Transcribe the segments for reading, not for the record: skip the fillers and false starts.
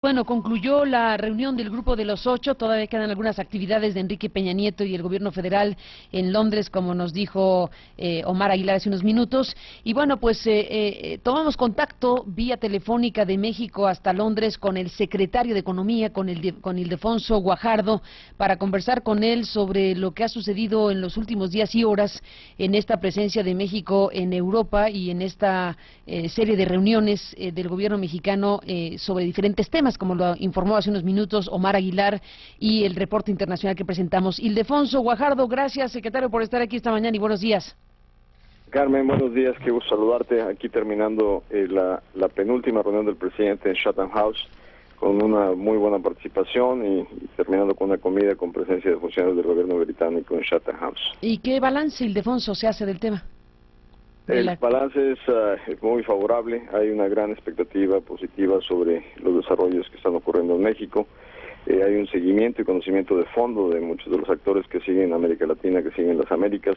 Bueno, concluyó la reunión del Grupo de los Ocho. Todavía quedan algunas actividades de Enrique Peña Nieto y el gobierno federal en Londres, como nos dijo Omar Aguilar hace unos minutos. Y bueno, pues tomamos contacto vía telefónica de México hasta Londres con el secretario de Economía, con Ildefonso Guajardo, para conversar con él sobre lo que ha sucedido en los últimos días y horas en esta presencia de México en Europa y en esta serie de reuniones del gobierno mexicano sobre diferentes temas, como lo informó hace unos minutos Omar Aguilar, y el reporte internacional que presentamos. Ildefonso Guajardo, gracias, secretario, por estar aquí esta mañana y buenos días. Carmen, buenos días, qué gusto saludarte. Aquí terminando la penúltima reunión del presidente en Chatham House, con una muy buena participación y terminando con una comida con presencia de funcionarios del gobierno británico en Chatham House. ¿Y qué balance, Ildefonso, se hace del tema? El balance es muy favorable, hay una gran expectativa positiva sobre los desarrollos que están ocurriendo en México. Hay un seguimiento y conocimiento de fondo de muchos de los actores que siguen América Latina, que siguen las Américas.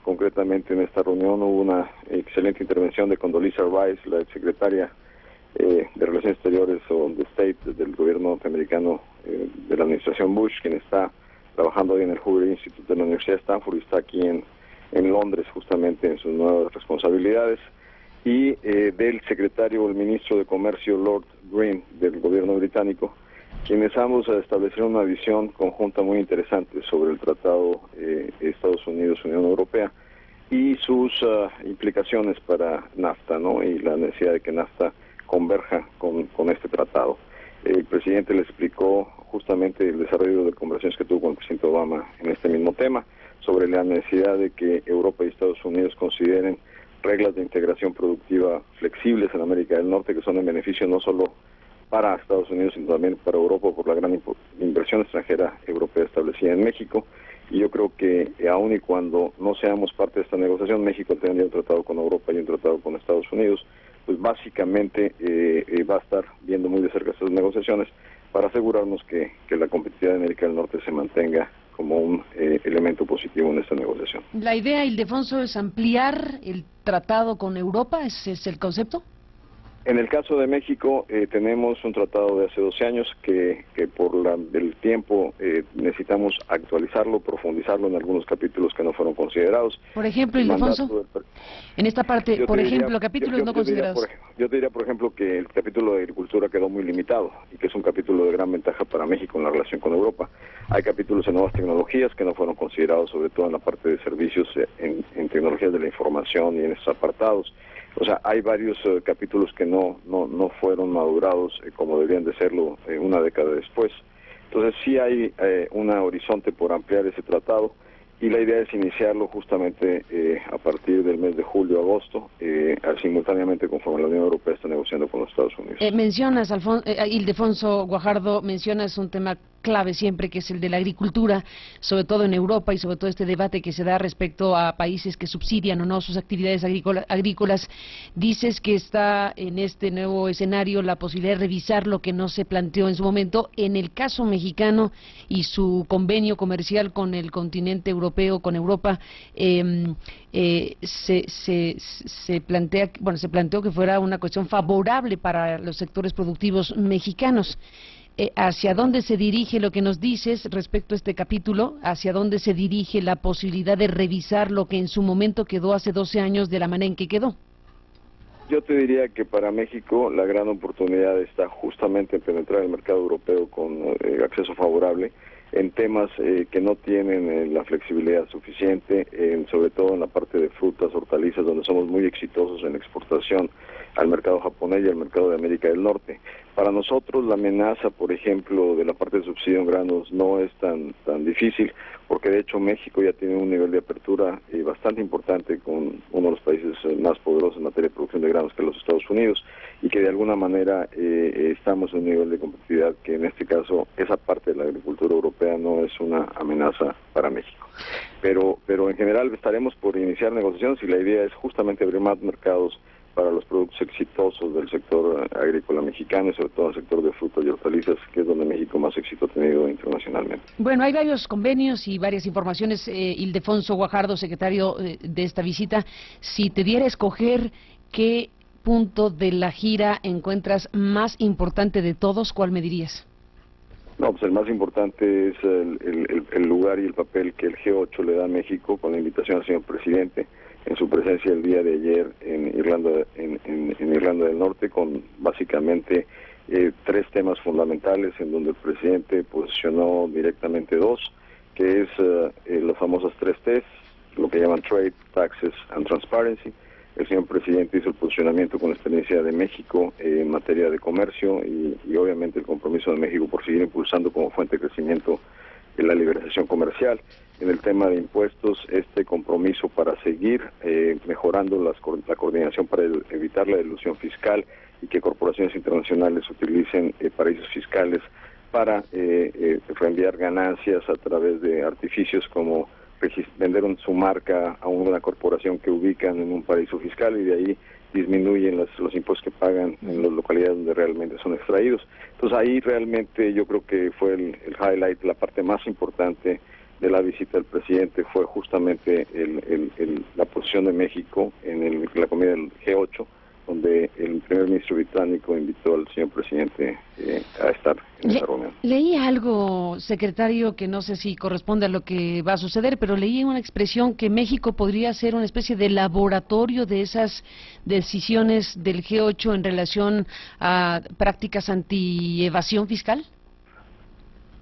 Concretamente en esta reunión hubo una excelente intervención de Condoleezza Rice, la exsecretaria de Relaciones Exteriores o de State del gobierno norteamericano de la administración Bush, quien está trabajando hoy en el Hoover Institute de la Universidad de Stanford y está aquí en Londres justamente en sus nuevas responsabilidades, y del secretario o el ministro de Comercio Lord Green del gobierno británico, quienes ambos establecieron una visión conjunta muy interesante sobre el tratado Estados Unidos-Unión Europea y sus implicaciones para NAFTA, ¿no? Y la necesidad de que NAFTA converja con este tratado. El presidente le explicó justamente el desarrollo de conversaciones que tuvo con el presidente Obama en este mismo tema, sobre la necesidad de que Europa y Estados Unidos consideren reglas de integración productiva flexibles en América del Norte, que son en beneficio no solo para Estados Unidos, sino también para Europa por la gran inversión extranjera europea establecida en México. Y yo creo que aun y cuando no seamos parte de esta negociación, México tendría un tratado con Europa y un tratado con Estados Unidos, pues básicamente va a estar viendo muy de cerca estas negociaciones para asegurarnos que la competitividad de América del Norte se mantenga como un elemento positivo en esta negociación. La idea, Ildefonso, es ampliar el tratado con Europa, ¿ese es el concepto? En el caso de México tenemos un tratado de hace 12 años que por el tiempo necesitamos actualizarlo, profundizarlo en algunos capítulos que no fueron considerados. Por ejemplo, Ildefonso, en esta parte, por ejemplo, capítulos no considerados. Yo te diría, por ejemplo, que el capítulo de agricultura quedó muy limitado y que es un capítulo de gran ventaja para México en la relación con Europa. Hay capítulos en nuevas tecnologías que no fueron considerados, sobre todo en la parte de servicios en tecnologías de la información y en esos apartados. O sea, hay varios capítulos que no fueron madurados como deberían de serlo una década después. Entonces sí hay un horizonte por ampliar ese tratado y la idea es iniciarlo justamente a partir del mes de julio-agosto, simultáneamente conforme la Unión Europea está negociando con los Estados Unidos. Mencionas, Ildefonso Guajardo, mencionas un tema clave siempre, que es el de la agricultura, sobre todo en Europa y sobre todo este debate que se da respecto a países que subsidian o no sus actividades agrícolas. Dices que está en este nuevo escenario la posibilidad de revisar lo que no se planteó en su momento en el caso mexicano y su convenio comercial con el continente europeo, con Europa. Se planteó que fuera una cuestión favorable para los sectores productivos mexicanos. ¿Hacia dónde se dirige lo que nos dices respecto a este capítulo? ¿Hacia dónde se dirige la posibilidad de revisar lo que en su momento quedó hace 12 años de la manera en que quedó? Yo te diría que para México la gran oportunidad está justamente en penetrar el mercado europeo con acceso favorable en temas que no tienen la flexibilidad suficiente, sobre todo en la parte de frutas, hortalizas, donde somos muy exitosos en exportación al mercado japonés y al mercado de América del Norte. Para nosotros la amenaza, por ejemplo, de la parte de subsidio en granos no es tan difícil, porque de hecho México ya tiene un nivel de apertura bastante importante con uno de los países más poderosos en materia de producción de granos, que los Estados Unidos, y que de alguna manera estamos en un nivel de competitividad que en este caso esa parte de la agricultura europea no es una amenaza para México. Pero en general estaremos por iniciar negociaciones y la idea es justamente abrir más mercados para los productos exitosos del sector agrícola mexicano y sobre todo el sector de frutas y hortalizas, que es donde México más éxito ha tenido internacionalmente. Bueno, hay varios convenios y varias informaciones. Ildefonso Guajardo, secretario de esta visita, si te diera a escoger, ¿qué punto de la gira encuentras más importante de todos? ¿Cuál me dirías? No, pues el más importante es el lugar y el papel que el G8 le da a México con la invitación al señor presidente en su presencia el día de ayer en Irlanda, en Irlanda del Norte, con básicamente 3 temas fundamentales en donde el presidente posicionó directamente 2, que es las famosas 3 T's, lo que llaman Trade, Taxes and Transparency. El señor presidente hizo el posicionamiento con la experiencia de México en materia de comercio y obviamente el compromiso de México por seguir impulsando como fuente de crecimiento en la liberalización comercial. En el tema de impuestos, este compromiso para seguir mejorando la coordinación para evitar la elusión fiscal y que corporaciones internacionales utilicen paraísos fiscales para reenviar ganancias a través de artificios como vender su marca a una corporación que ubican en un paraíso fiscal y de ahí disminuyen los impuestos que pagan en las localidades donde realmente son extraídos. Entonces ahí realmente yo creo que fue el highlight, la parte más importante de la visita del presidente fue justamente la posición de México en la comida del G8, donde el primer ministro británico invitó al señor presidente a estar en esa reunión. Leí algo, secretario, que no sé si corresponde a lo que va a suceder, pero leí una expresión que México podría ser una especie de laboratorio de esas decisiones del G8 en relación a prácticas anti-evasión fiscal.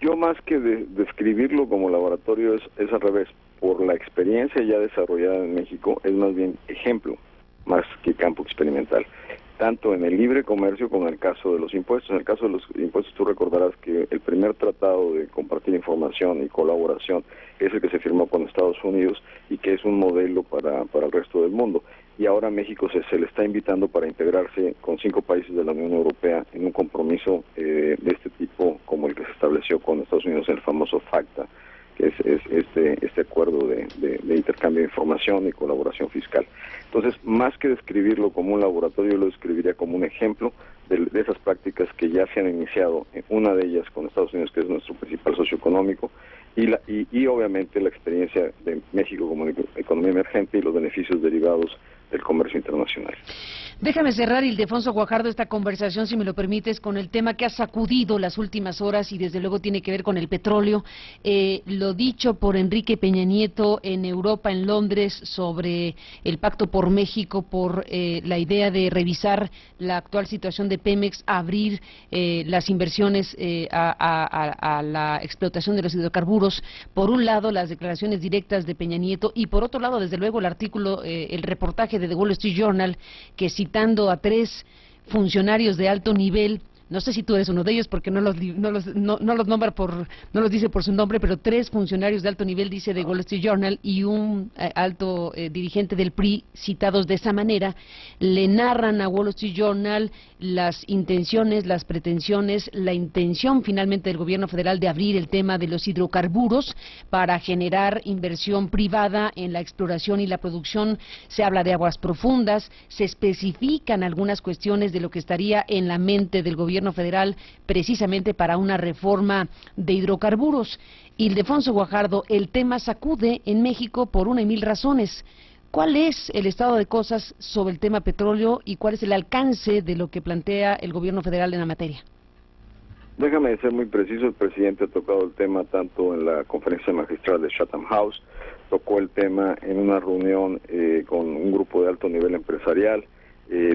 Yo más que describirlo como laboratorio es al revés. Por la experiencia ya desarrollada en México, es más bien ejemplo más que campo experimental, tanto en el libre comercio como en el caso de los impuestos. En el caso de los impuestos tú recordarás que el primer tratado de compartir información y colaboración es el que se firmó con Estados Unidos y que es un modelo para el resto del mundo. Y ahora México se le está invitando para integrarse con 5 países de la Unión Europea en un compromiso de este tipo como el que se estableció con Estados Unidos en el famoso FACTA, que es este acuerdo de intercambio de información y colaboración fiscal. Entonces, más que describirlo como un laboratorio, lo describiría como un ejemplo de esas prácticas que ya se han iniciado, una de ellas con Estados Unidos, que es nuestro principal socio económico, y obviamente la experiencia de México como economía emergente y los beneficios derivados del comercio internacional. Déjame cerrar, Ildefonso Guajardo, esta conversación, si me lo permites, con el tema que ha sacudido las últimas horas y desde luego tiene que ver con el petróleo. Lo dicho por Enrique Peña Nieto en Europa, en Londres, sobre el Pacto por México, por la idea de revisar la actual situación de Pemex, abrir las inversiones a la explotación de los hidrocarburos. Por un lado, las declaraciones directas de Peña Nieto y por otro lado, desde luego, el artículo, el reportaje de The Wall Street Journal, que citando a 3 funcionarios de alto nivel, no sé si tú eres uno de ellos porque no los nombra no los dice por su nombre, pero 3 funcionarios de alto nivel, dice The Wall Street Journal, y un alto dirigente del PRI, citados de esa manera, le narran a Wall Street Journal las intenciones, las pretensiones, la intención finalmente del gobierno federal de abrir el tema de los hidrocarburos para generar inversión privada en la exploración y la producción. Se habla de aguas profundas, se especifican algunas cuestiones de lo que estaría en la mente del gobierno federal precisamente para una reforma de hidrocarburos. Ildefonso Guajardo, el tema sacude en México por una y mil razones. ¿Cuál es el estado de cosas sobre el tema petróleo y cuál es el alcance de lo que plantea el gobierno federal en la materia? Déjame ser muy preciso, el presidente ha tocado el tema tanto en la conferencia magistral de Chatham House, tocó el tema en una reunión con un grupo de alto nivel empresarial,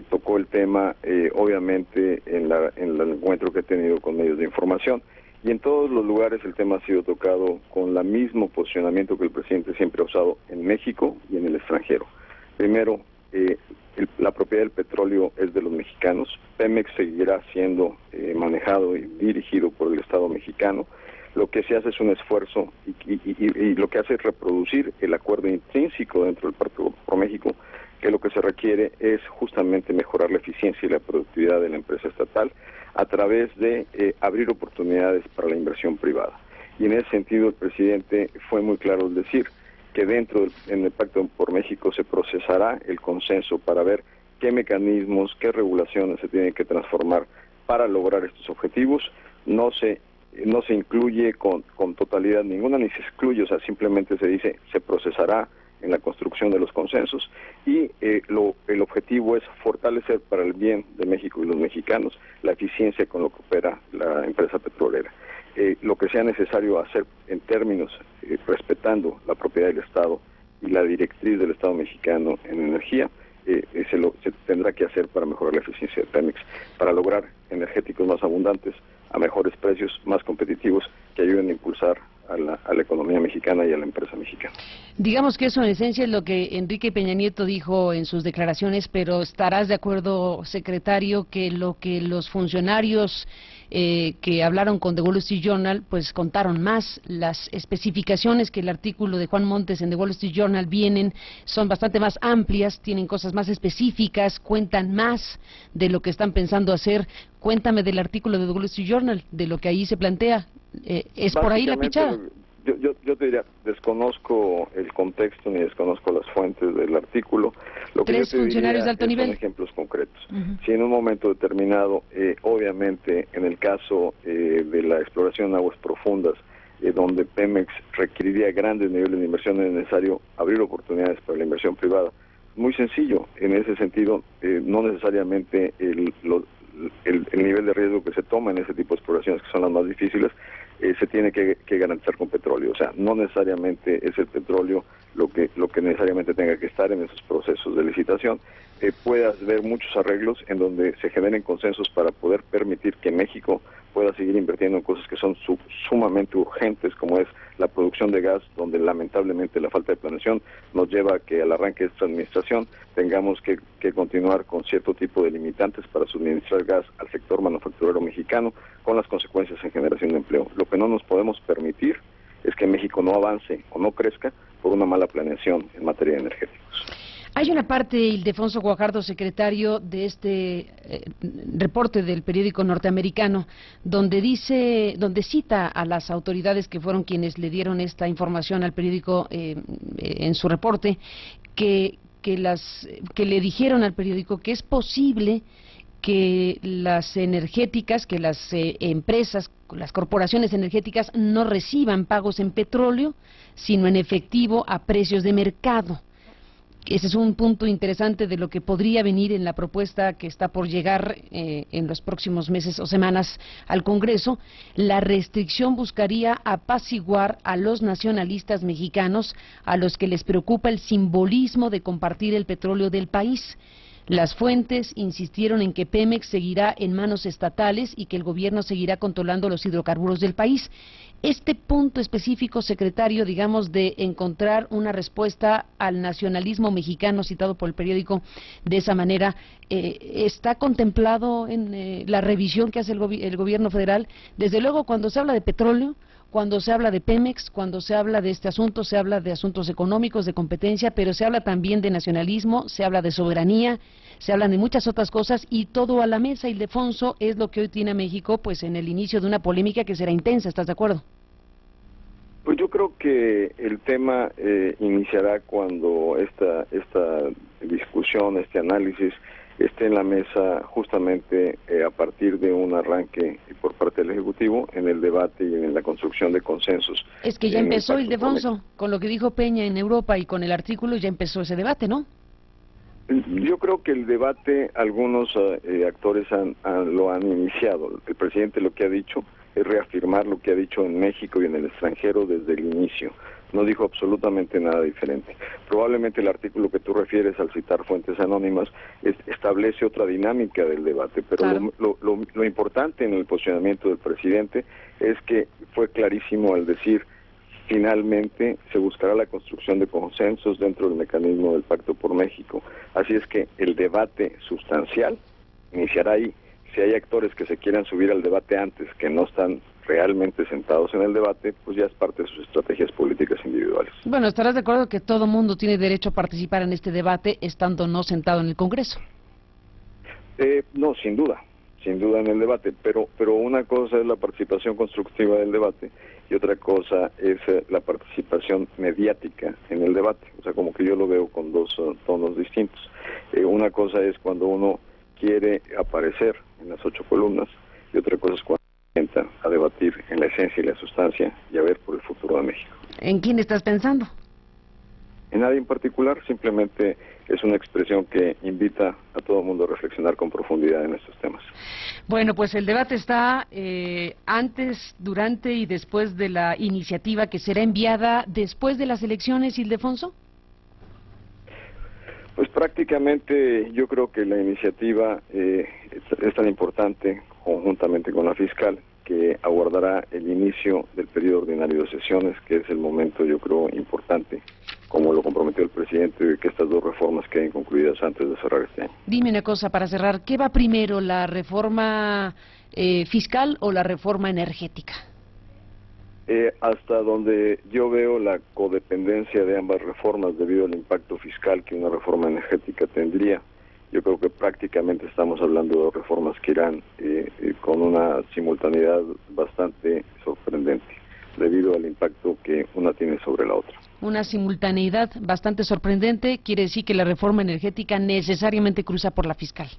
tocó el tema obviamente en el encuentro que he tenido con medios de información, y en todos los lugares el tema ha sido tocado con el mismo posicionamiento que el presidente siempre ha usado en México y en el extranjero. Primero, la propiedad del petróleo es de los mexicanos. Pemex seguirá siendo manejado y dirigido por el Estado mexicano. Lo que se hace es un esfuerzo y lo que hace es reproducir el acuerdo intrínseco dentro del Pacto por México, que lo que se requiere es justamente mejorar la eficiencia y la productividad de la empresa estatal a través de abrir oportunidades para la inversión privada. Y en ese sentido el presidente fue muy claro al decir que en el Pacto por México se procesará el consenso para ver qué mecanismos, qué regulaciones se tienen que transformar para lograr estos objetivos. No se incluye con totalidad ninguna, ni se excluye, o sea, simplemente se dice, se procesará en la construcción de los consensos y el objetivo es fortalecer para el bien de México y los mexicanos la eficiencia con lo que opera la empresa petrolera. Lo que sea necesario hacer en términos respetando la propiedad del Estado y la directriz del Estado mexicano en energía, se tendrá que hacer para mejorar la eficiencia de Pemex, para lograr energéticos más abundantes, a mejores precios, más competitivos, que ayuden a impulsar a la economía mexicana y a la empresa mexicana. Digamos que eso en esencia es lo que Enrique Peña Nieto dijo en sus declaraciones, pero estarás de acuerdo, secretario, que lo que los funcionarios que hablaron con The Wall Street Journal, pues contaron más. Las especificaciones que el artículo de Juan Montes en The Wall Street Journal son bastante más amplias, tienen cosas más específicas, cuentan más de lo que están pensando hacer. Cuéntame del artículo de The Wall Street Journal, de lo que ahí se plantea. ¿Es por ahí la pichada? Yo te diría, desconozco el contexto ni desconozco las fuentes del artículo. Lo que Tres funcionarios de alto nivel. Son ejemplos concretos. Si en un momento determinado, obviamente, en el caso de la exploración de aguas profundas, donde Pemex requeriría grandes niveles de inversión, es necesario abrir oportunidades para la inversión privada. Muy sencillo, en ese sentido, no necesariamente el nivel de riesgo que se toma en ese tipo de exploraciones, que son las más difíciles, se tiene que garantizar con petróleo. O sea, no necesariamente es el petróleo lo que necesariamente tenga que estar en esos procesos de licitación. Puede haber muchos arreglos en donde se generen consensos para poder permitir que México pueda seguir invirtiendo en cosas que son sumamente urgentes, como es la producción de gas, donde lamentablemente la falta de planeación nos lleva a que al arranque de esta administración tengamos que continuar con cierto tipo de limitantes para suministrar gas al sector manufacturero mexicano, con las consecuencias en generación de empleo. Lo que no nos podemos permitir es que México no avance o no crezca por una mala planeación en materia de energéticos. Hay una parte, Ildefonso Guajardo, secretario, de este reporte del periódico norteamericano, donde cita a las autoridades que fueron quienes le dieron esta información al periódico en su reporte, que le dijeron al periódico que es posible que las energéticas, que las empresas, las corporaciones energéticas no reciban pagos en petróleo, sino en efectivo a precios de mercado. Ese es un punto interesante de lo que podría venir en la propuesta que está por llegar en los próximos meses o semanas al Congreso. La restricción buscaría apaciguar a los nacionalistas mexicanos, a los que les preocupa el simbolismo de compartir el petróleo del país. Las fuentes insistieron en que Pemex seguirá en manos estatales y que el gobierno seguirá controlando los hidrocarburos del país. Este punto específico, secretario, digamos, de encontrar una respuesta al nacionalismo mexicano citado por el periódico de esa manera, ¿está contemplado en la revisión que hace el gobierno federal? Desde luego, cuando se habla de petróleo, cuando se habla de Pemex, cuando se habla de este asunto, se habla de asuntos económicos, de competencia, pero se habla también de nacionalismo, se habla de soberanía, se hablan de muchas otras cosas y todo a la mesa. Ildefonso, es lo que hoy tiene a México pues en el inicio de una polémica que será intensa, ¿estás de acuerdo? Pues yo creo que el tema iniciará cuando esta discusión, este análisis esté en la mesa justamente a partir de un arranque por parte del Ejecutivo en el debate y en la construcción de consensos. Es que ya empezó, Ildefonso, con lo que dijo Peña en Europa y con el artículo ya empezó ese debate, ¿no? Yo creo que el debate, algunos actores lo han iniciado. El presidente lo que ha dicho es reafirmar lo que ha dicho en México y en el extranjero desde el inicio. No dijo absolutamente nada diferente. Probablemente el artículo que tú refieres al citar fuentes anónimas establece otra dinámica del debate, pero claro, lo importante en el posicionamiento del presidente es que fue clarísimo al decir: finalmente se buscará la construcción de consensos dentro del mecanismo del Pacto por México. Así es que el debate sustancial iniciará ahí. Si hay actores que se quieran subir al debate antes, que no están realmente sentados en el debate, pues ya es parte de sus estrategias políticas individuales. Bueno, estarás de acuerdo que todo mundo tiene derecho a participar en este debate, estando no sentado en el Congreso. No, sin duda en el debate, pero una cosa es la participación constructiva del debate y otra cosa es la participación mediática en el debate. O sea, como que yo lo veo con dos tonos distintos. Una cosa es cuando uno quiere aparecer en las 8 columnas y otra cosa es cuando intenta a debatir en la esencia y la sustancia y a ver por el futuro de México. ¿En quién estás pensando? en nadie en particular, simplemente es una expresión que invita a todo el mundo a reflexionar con profundidad en estos temas. Bueno, pues el debate está antes, durante y después de la iniciativa que será enviada después de las elecciones, Ildefonso. Pues prácticamente yo creo que la iniciativa es tan importante, conjuntamente con la fiscal, que aguardará el inicio del periodo ordinario de sesiones, que es el momento, yo creo, importante, como lo comprometió el presidente, de que estas dos reformas queden concluidas antes de cerrar este año. Dime una cosa para cerrar, ¿qué va primero, la reforma fiscal o la reforma energética? Hasta donde yo veo la codependencia de ambas reformas debido al impacto fiscal que una reforma energética tendría, yo creo que prácticamente estamos hablando de dos reformas que irán con una simultaneidad bastante sorprendente, debido al impacto que una tiene sobre la otra. Una simultaneidad bastante sorprendente, quiere decir que la reforma energética necesariamente cruza por la fiscal.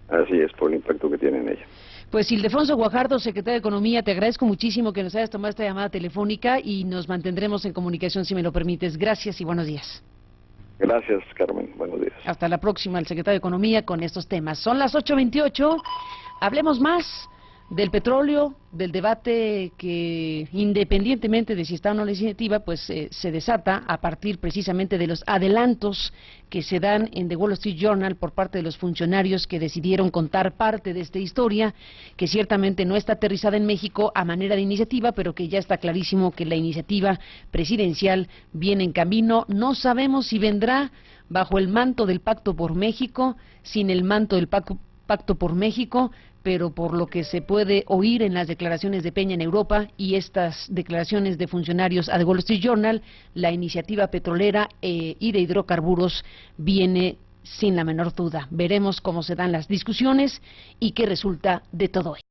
Así es, por el impacto que tiene en ella. Pues Ildefonso Guajardo, secretario de Economía, te agradezco muchísimo que nos hayas tomado esta llamada telefónica y nos mantendremos en comunicación si me lo permites. Gracias y buenos días. Gracias, Carmen. Buenos días. Hasta la próxima, el secretario de Economía con estos temas. Son las 8:28. Hablemos más del petróleo, del debate que, independientemente de si está o no la iniciativa, pues se desata a partir precisamente de los adelantos que se dan en The Wall Street Journal por parte de los funcionarios que decidieron contar parte de esta historia, que ciertamente no está aterrizada en México a manera de iniciativa, pero que ya está clarísimo que la iniciativa presidencial viene en camino. No sabemos si vendrá bajo el manto del Pacto por México, sin el manto del Pacto por México, pero por lo que se puede oír en las declaraciones de Peña en Europa y estas declaraciones de funcionarios a The Wall Street Journal, la iniciativa petrolera y de hidrocarburos viene sin la menor duda. Veremos cómo se dan las discusiones y qué resulta de todo ello.